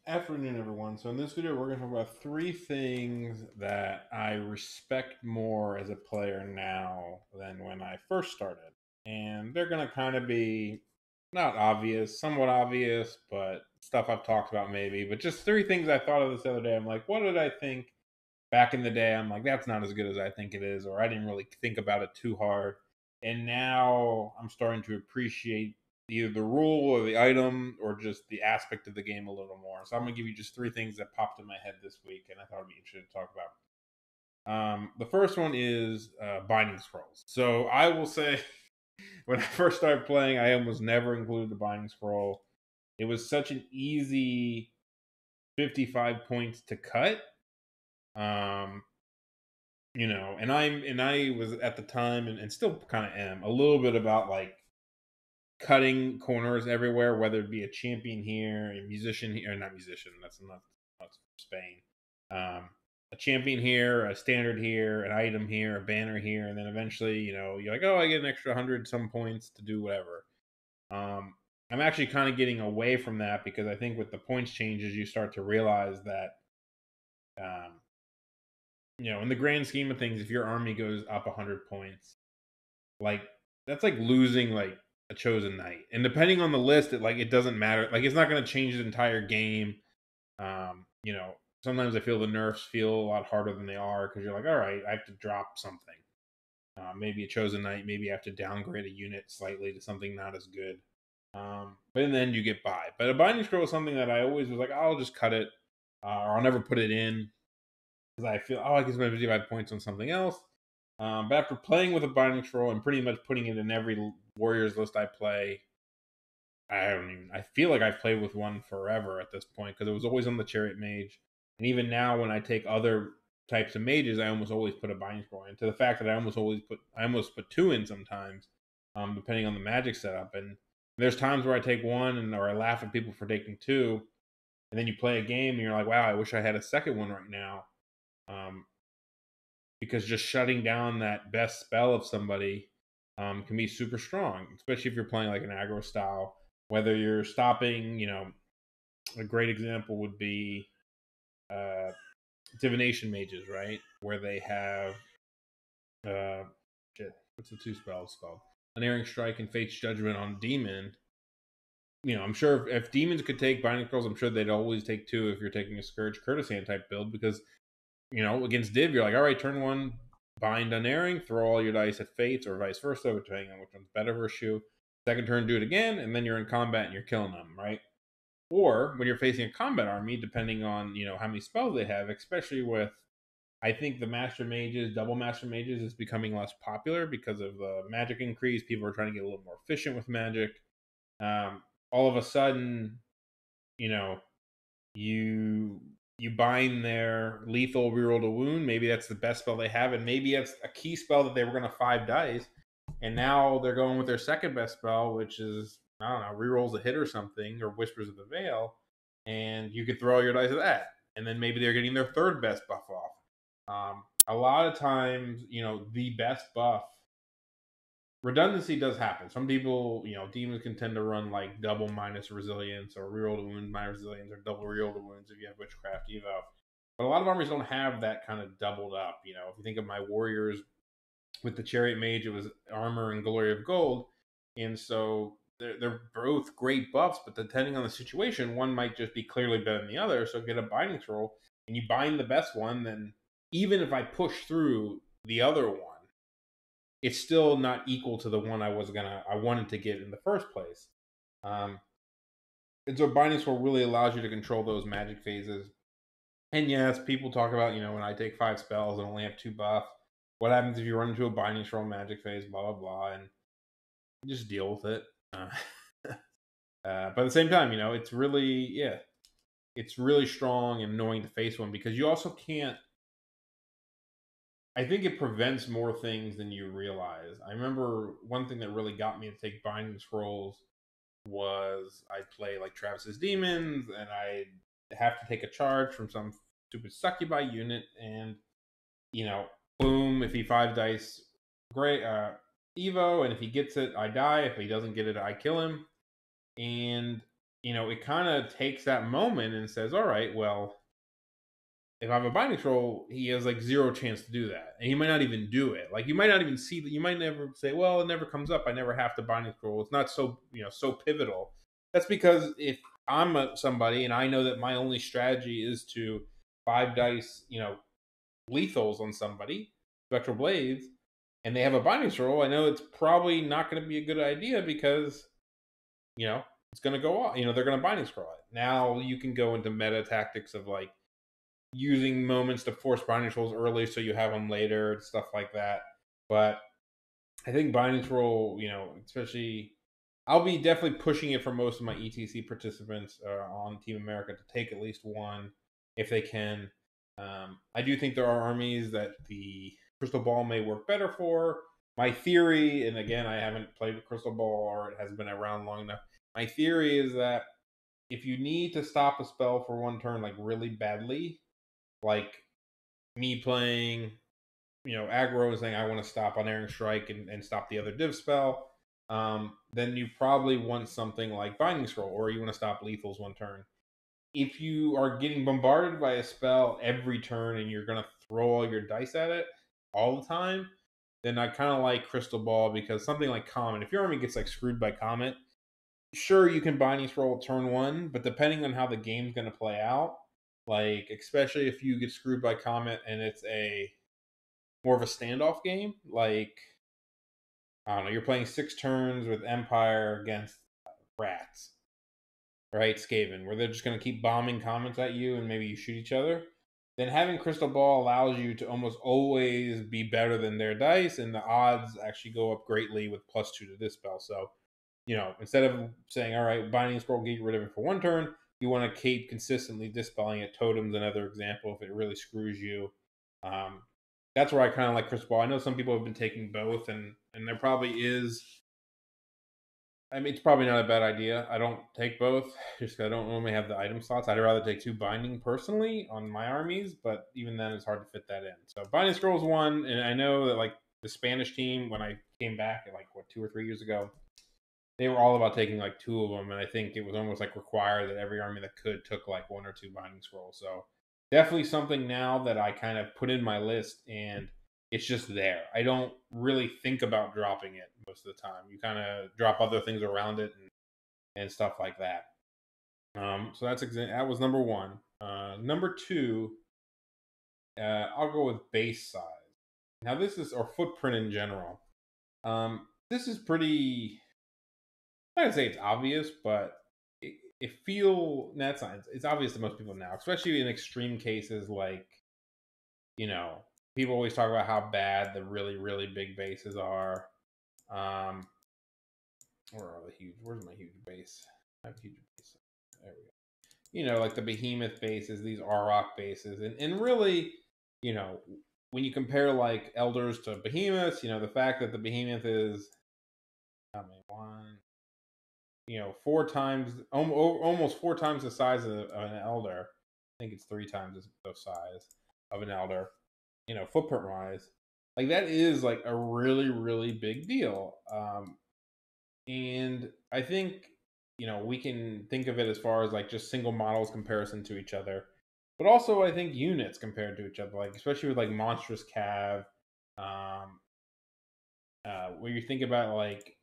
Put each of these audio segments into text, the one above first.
Afternoon, everyone. So in this video, we're going to talk about three things that I respect more as a player now than when I first started. And they're going to kind of be not obvious, somewhat obvious, but stuff I've talked about maybe. But just three things I thought of this other day. I'm like, what did I think back in the day? I'm like, that's not as good as I think it is, or I didn't really think about it too hard. And now I'm starting to appreciate either the rule or the item or just the aspect of the game a little more. So I'm gonna give you just three things that popped in my head this week, and I thought it'd be interesting to talk about. The first one is binding scrolls. So I will say, when I first started playing, I almost never included the binding scroll. It was such an easy 55 points to cut. Um, and I was at the time and still kind of am a little bit about like cutting corners everywhere, whether it be a champion here, a musician here, or not musician. That's Spain. A champion here, a standard here, an item here, a banner here, and then eventually, you're like, oh, I get an extra 100 some points to do whatever. Um, I'm actually kind of getting away from that because I think with the points changes, you start to realize that, um, in the grand scheme of things, if your army goes up 100 points, like that's like losing like a chosen knight. And depending on the list, it doesn't matter. Like it's not going to change the entire game. Um, you know, Sometimes I feel the nerfs feel a lot harder than they are because you're like, all right, I have to drop something. Maybe a chosen knight. Maybe I have to downgrade a unit slightly to something not as good. But in the end, you get by. But a binding scroll is something that I always was like, I'll just cut it, or I'll never put it in because I feel, I can spend 55 points on something else. But after playing with a binding scroll and pretty much putting it in every Warriors list I play, I feel like I've played with one forever at this point because it was always on the Chariot Mage. And even now, when I take other types of mages, I almost always put a binding scroll in. To the fact that I almost put two in sometimes, depending on the magic setup. And there's times where I take one, or I laugh at people for taking two, and then you play a game and you're like, wow, I wish I had a second one right now. Um, because just shutting down that best spell of somebody can be super strong, especially if you're playing like an aggro style. Whether you're stopping, a great example would be uh, divination mages, right? Where they have uh, what's the two spells called? Unerring Strike and Fate's Judgment on Demon. I'm sure if demons could take binding scrolls, I'm sure they'd always take two if you're taking a Scourge Courtesan type build because against Div, you're like, all right, turn one, bind unerring, throw all your dice at Fates, or vice versa, depending on which one's better versus you. Second turn, do it again, and then you're in combat and you're killing them, right? Or when you're facing a combat army, depending on how many spells they have, especially with, I think the Master Mages, double Master Mages, is becoming less popular because of the magic increase. People are trying to get a little more efficient with magic. All of a sudden, you know, you you bind their lethal reroll to wound. Maybe that's the best spell they have, and maybe it's a key spell that they were going to 5 dice, and now they're going with their second best spell, which is, I don't know, rerolls a hit or something, or Whispers of the Veil, and you could throw all your dice at that, and then maybe they're getting their third best buff off. A lot of times, the best buff redundancy does happen. Some people, demons can tend to run like double minus resilience or reroll to wound minus resilience or double reroll to wounds if you have witchcraft evo. But a lot of armies don't have that kind of doubled up. If you think of my warriors with the chariot mage, it was armor and glory of gold, and so they're both great buffs. But depending on the situation, one might just be clearly better than the other. So get a binding scroll and you bind the best one. Then even if I push through the other one, it's still not equal to the one I wanted to get in the first place. Um, and so Binding Scroll really allows you to control those magic phases. And yes, people talk about, when I take 5 spells and only have 2 buff, what happens if you run into a Binding Scroll magic phase, blah, blah, blah, and you just deal with it. But at the same time, it's really, it's really strong and annoying to face one because you also can't, I think it prevents more things than you realize. I remember one thing that really got me to take Binding Scrolls was I'd play like Travis's Demons and I'd have to take a charge from some stupid succubi unit, and boom, if he 5 dice, great, Evo, and if he gets it, I die. If he doesn't get it, I kill him. And it kind of takes that moment and says, all right, well, if I have a binding scroll, he has like zero chance to do that, and he might not even do it. Like you might not even see that. You might never say, "Well, it never comes up. I never have to binding scroll." It's not so so pivotal. That's because if I'm somebody and I know that my only strategy is to 5 dice, lethals on somebody, spectral blades, and they have a binding scroll, I know it's probably not going to be a good idea because it's going to go off. They're going to binding scroll it. Now you can go into meta tactics of like using moments to force binding scrolls early so you have them later and stuff like that. But I think binding scroll, especially, I'll be definitely pushing it for most of my ETC participants on Team America to take at least one if they can. I do think there are armies that the Crystal Ball may work better for. My theory, and again, I haven't played with Crystal Ball or it hasn't been around long enough. My theory is that if you need to stop a spell for one turn like really badly, like me playing, aggro and saying I want to stop Unerring Strike and stop the other div spell, then you probably want something like Binding Scroll, or you want to stop lethals one turn. If you are getting bombarded by a spell every turn and you're going to throw all your dice at it all the time, then I kind of like Crystal Ball because something like Comet, if your army gets like screwed by Comet, sure you can Binding Scroll turn one, but depending on how the game's going to play out, like especially if you get screwed by Comet and it's a more of a standoff game, like I don't know, you're playing 6 turns with Empire against Rats, right? Skaven, where they're just going to keep bombing comments at you and maybe you shoot each other. Then having Crystal Ball allows you to almost always be better than their dice, and the odds actually go up greatly with +2 to dispel. So, instead of saying, all right, Binding Scroll, get rid of it for one turn, you want to keep consistently dispelling it. Totem's another example if it really screws you. That's where I kind of like Crystal Ball. I know some people have been taking both, and there probably is. I mean, it's probably not a bad idea. I don't take both just because I don't normally have the item slots. I'd rather take 2 binding personally on my armies, but even then, it's hard to fit that in. So binding scrolls one, and I know that like the Spanish team when I came back like 2 or 3 years ago, they were all about taking like 2 of them, and I think it was almost like required that every army that could took like 1 or 2 binding scrolls. So definitely something now that I kind of put in my list, and it's just there. I don't really think about dropping it most of the time. You kind of drop other things around it and stuff like that. So that was number one. Number two, I'll go with base size. Now this is or footprint in general. This is pretty. I would say it's obvious, but it's obvious to most people now, especially in extreme cases like people always talk about how bad the really, really big bases are. Um, where's my huge base? I have a huge base. There we go. Like the behemoth bases, these Auroch bases, and really, you know, when you compare like elders to behemoths, the fact that the behemoth is how many one, 4 times, almost 4 times the size of an elder. I think it's 3 times the size of an elder. Footprint wise, like that is like a really, really big deal. And I think we can think of it as far as like just single models comparison to each other, but also I think units compared to each other, like especially with like monstrous cav, um, where you think about like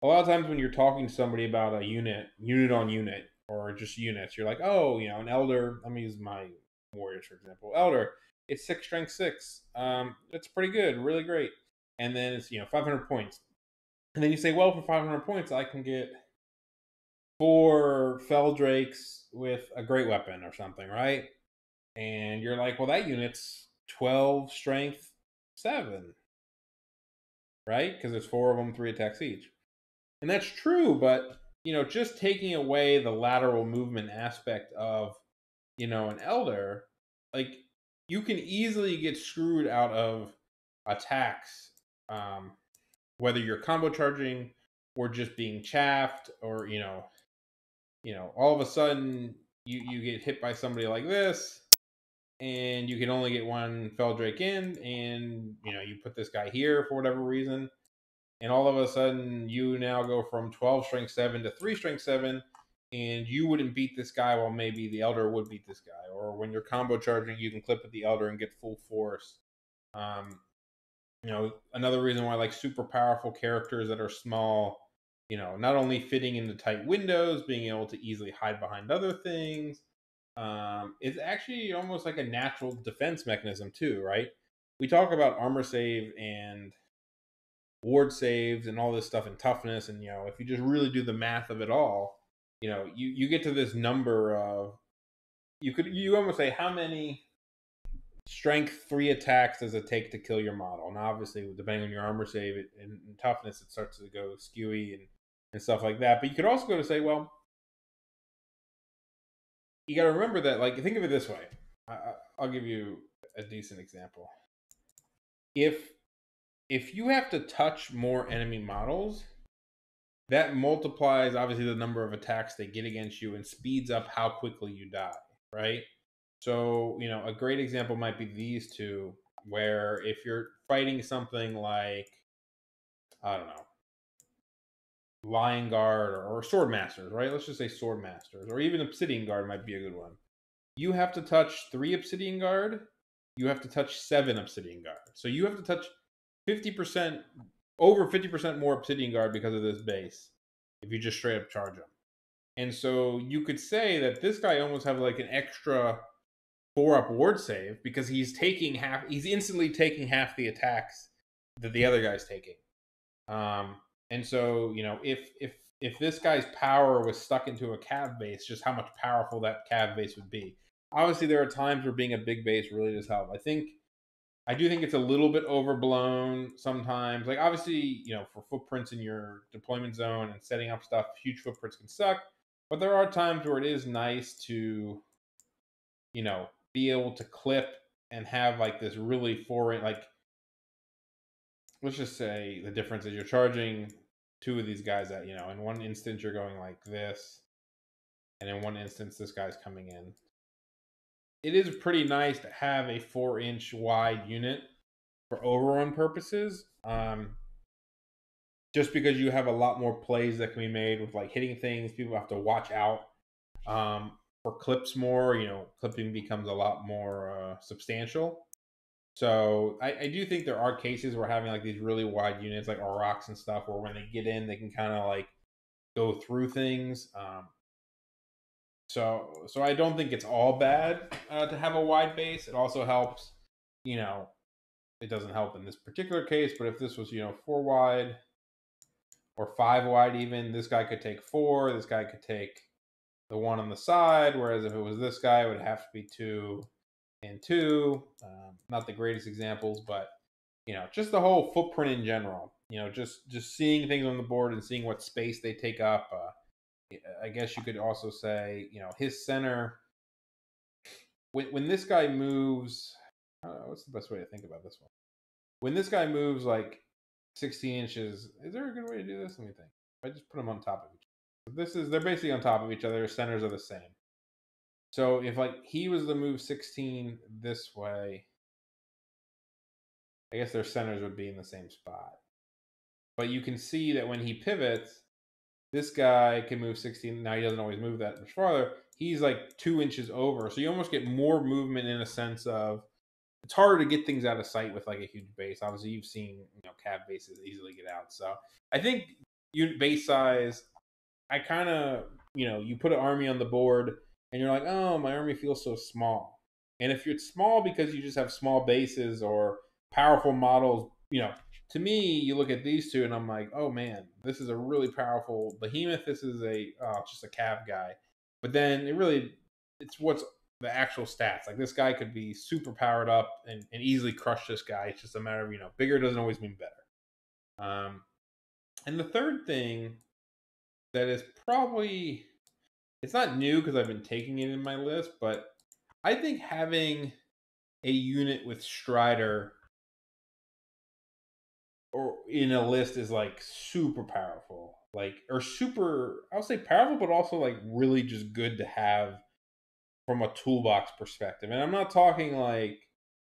a lot of times when you're talking to somebody about a unit on unit, or just units, you're like, oh, an elder. Let me use my warriors for example. Elder, it's 6 strength 6. It's pretty good, really great. And then it's 500 points. And then you say, well, for 500 points, I can get 4 fell drakes with a great weapon or something, right? And you're like, well, that unit's 12 strength 7, right? Because there's 4 of them, 3 attacks each. And that's true, but just taking away the lateral movement aspect of an elder, like you can easily get screwed out of attacks, whether you're combo charging or just being chaffed, or all of a sudden you get hit by somebody like this, and you can only get 1 Feldrake in, and you put this guy here for whatever reason, and all of a sudden you now go from 12 strength 7 to 3 strength 7, and you wouldn't beat this guy while maybe the Elder would beat this guy. Or when you're combo charging, you can clip with the Elder and get full force. Another reason why I like super powerful characters that are small, not only fitting into tight windows, being able to easily hide behind other things, it's actually almost like a natural defense mechanism too, right? We talk about armor save and ward saves and all this stuff and toughness, and if you just really do the math of it all, you get to this number of, you almost say, how many strength 3 attacks does it take to kill your model? Now, obviously, depending on your armor save and toughness, it starts to go skewy and stuff like that. But you could also go to say, well, you got to remember that, like, think of it this way. I'll give you a decent example. If you have to touch more enemy models, that multiplies obviously the number of attacks they get against you and speeds up how quickly you die, right? So, a great example might be these two, where if you're fighting something like, I don't know, Lion Guard or Sword Masters, right? Let's just say Sword Masters, or even Obsidian Guard might be a good one. You have to touch 3 Obsidian Guard, you have to touch 7 Obsidian Guard. So you have to touch 50%, over 50% more Obsidian Guard because of this base, if you just straight up charge them. And so you could say that this guy almost have like an extra 4-up ward save because he's instantly taking half the attacks that the other guy's taking. And so, if this guy's power was stuck into a cav base, just how much powerful that cav base would be. Obviously, there are times where being a big base really does help. I do think it's a little bit overblown sometimes. Like, obviously, for footprints in your deployment zone and setting up stuff, huge footprints can suck. But there are times where it is nice to, be able to clip and have like this really foreign, like, let's just say the difference is you're charging 2 of these guys at, in one instance you're going like this, and in one instance this guy's coming in. It is pretty nice to have a 4-inch wide unit for overrun purposes, just because you have a lot more plays that can be made with like hitting things. People have to watch out for clips more. Clipping becomes a lot more substantial. So I do think there are cases where having like these really wide units like Aurochs and stuff, where when they get in, they can kind of like go through things. So I don't think it's all bad to have a wide base. It also helps, it doesn't help in this particular case, but if this was, 4 wide or 5 wide even, this guy could take 4, this guy could take the one on the side, whereas if it was this guy, it would have to be 2 and 2. Not the greatest examples, but just the whole footprint in general. Just seeing things on the board and seeing what space they take up. I guess you could also say, his center. When this guy moves, what's the best way to think about this one? When this guy moves like 16 inches, is there a good way to do this? Let me think. I just put them on top of each other. They're basically on top of each other. Their centers are the same. So if like he was to move 16 this way, I guess their centers would be in the same spot. But you can see that when he pivots, this guy can move 16. Now he doesn't always move that much farther. He's like 2 inches over. So you almost get more movement in a sense of, it's harder to get things out of sight with like a huge base. Obviously, you've seen cav bases easily get out. So I think unit base size, I kind of, you put an army on the board and you're like, oh, my army feels so small. And if you're small because you just have small bases or powerful models, to me, you look at these two and I'm like, oh man, this is a really powerful behemoth. This is just a cav guy. But then it's what's the actual stats. Like this guy could be super powered up and easily crush this guy. It's just a matter of, bigger doesn't always mean better. And the third thing that is probably, it's not new because I've been taking it in my list, but I think having a unit with Strider or in a list is like super powerful. I'll say powerful, but also like really just good to have from a toolbox perspective. And I'm not talking like,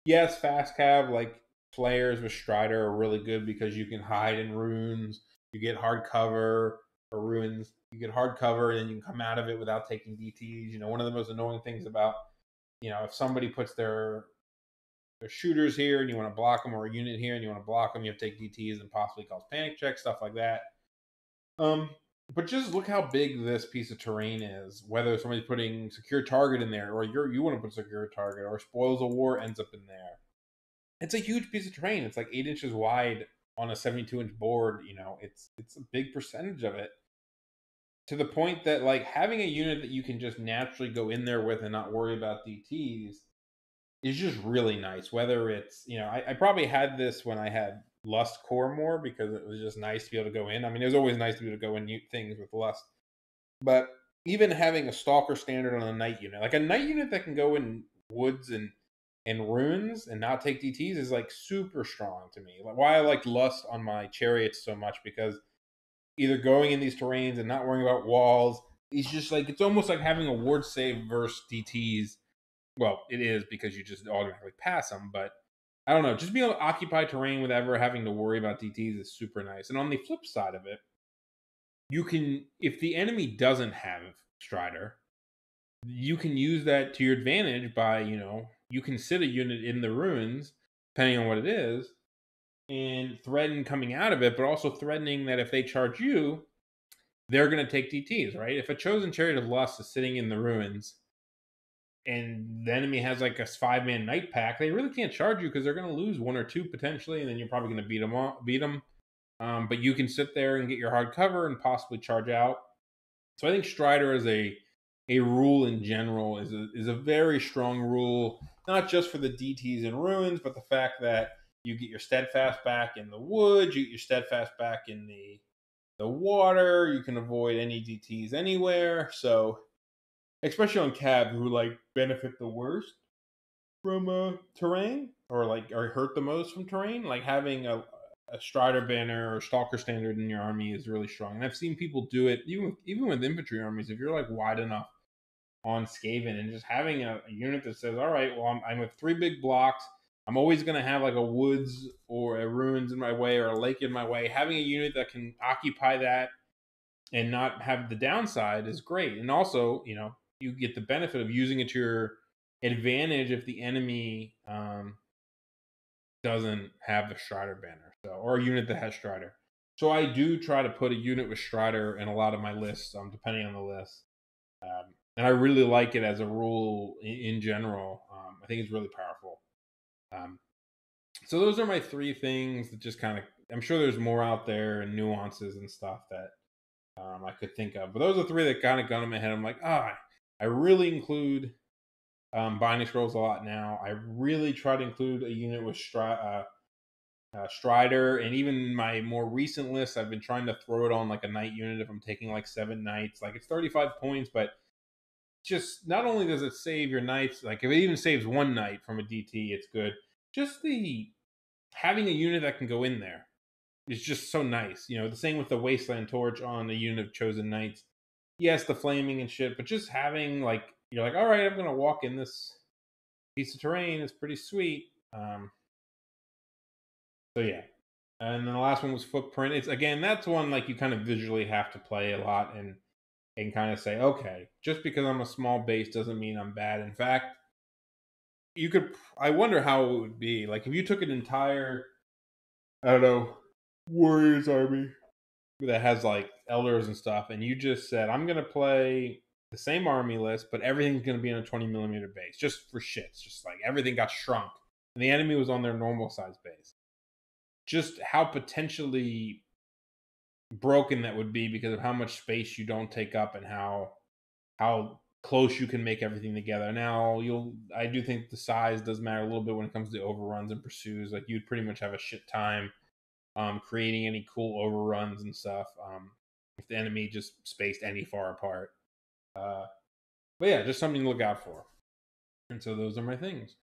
yes, fast cav, like players with Strider are really good because you can hide in runes, you get hard cover or ruins, you get hard cover, and then you can come out of it without taking DTs. You know, one of the most annoying things about, you know, if somebody puts their shooters here and you want to block them, or a unit here and you want to block them, you have to take DTs and possibly cause panic checks, stuff like that. But just look how big this piece of terrain is. Whether somebody's putting secure target in there, or you want to put secure target, or spoils of war ends up in there. It's a huge piece of terrain. It's like 8 inches wide on a 72-inch board. You know, it's a big percentage of it. To the point that, like, having a unit that you can just naturally go in there with and not worry about DTs is just really nice. Whether it's, you know, I probably had this when I had Lust Core more, because it was just nice to be able to go in. I mean, it was always nice to be able to go in things with Lust. But even having a Stalker standard on a Knight unit, like a Knight unit that can go in woods and ruins and not take DTs, is like super strong to me. Like, why I like Lust on my Chariots so much, because either going in these terrains and not worrying about walls, it's just like, it's almost like having a ward save versus DTs. Well, it is, because you just automatically pass them, but I don't know. Just being able to occupy terrain without ever having to worry about DTs is super nice. And on the flip side of it, you can, if the enemy doesn't have Strider, you can use that to your advantage by, you know, you can sit a unit in the ruins, depending on what it is, and threaten coming out of it, but also threatening that if they charge you, they're going to take DTs, right? If a Chosen Chariot of Lust is sitting in the ruins and the enemy has like a 5-man Knight pack, they really can't charge you, because they're going to lose 1 or 2 potentially, and then you're probably going to beat them. But you can sit there and get your hard cover and possibly charge out. So I think Strider as a rule in general is a very strong rule, not just for the DTs and ruins, but the fact that you get your steadfast back in the woods, you get your steadfast back in the water, you can avoid any DTs anywhere. So especially on cab, who like benefit the worst from terrain, or like are hurt the most from terrain, like having a Strider banner or Stalker standard in your army is really strong. And I've seen people do it even with infantry armies. If you're like wide enough on Skaven, and just having a unit that says, all right, well, I'm with 3 big blocks, I'm always going to have like a woods or a ruins in my way, or a lake in my way. Having a unit that can occupy that and not have the downside is great. And also, you know, you get the benefit of using it to your advantage if the enemy doesn't have the Strider banner, so, or a unit that has Strider. So I do try to put a unit with Strider in a lot of my lists, depending on the list. And I really like it as a rule in general. I think it's really powerful. So those are my 3 things that just kind of, I'm sure there's more out there and nuances and stuff that I could think of. But those are 3 that kind of got in my head. I'm like, I really include Binding Scrolls a lot now. I really try to include a unit with Strider, and even in my more recent list, I've been trying to throw it on like a Knight unit if I'm taking like 7 Knights. Like, it's 35 points, but just not only does it save your Knights, like if it even saves 1 Knight from a DT, it's good. Just the having a unit that can go in there is just so nice. You know, the same with the Wasteland Torch on a unit of Chosen Knights. Yes, the flaming and shit, but just having, like, you're like, all right, I'm gonna walk in this piece of terrain. It's pretty sweet. So yeah. And then the last one was Footprint. It's, again, that's one like you kind of visually have to play a lot and kind of say, okay, just because I'm a small base doesn't mean I'm bad. In fact, you could, I wonder how it would be like if you took an entire, I don't know, Warriors army that has like elders and stuff, and you just said, I'm gonna play the same army list, but everything's gonna be on a 20mm base, just for shits. Just like everything got shrunk, and the enemy was on their normal size base. Just how potentially broken that would be because of how much space you don't take up, and how close you can make everything together. Now, I do think the size does matter a little bit when it comes to overruns and pursues. Like, you'd pretty much have a shit time creating any cool overruns and stuff if the enemy just spaced any far apart. But yeah, just something to look out for. And so those are my things.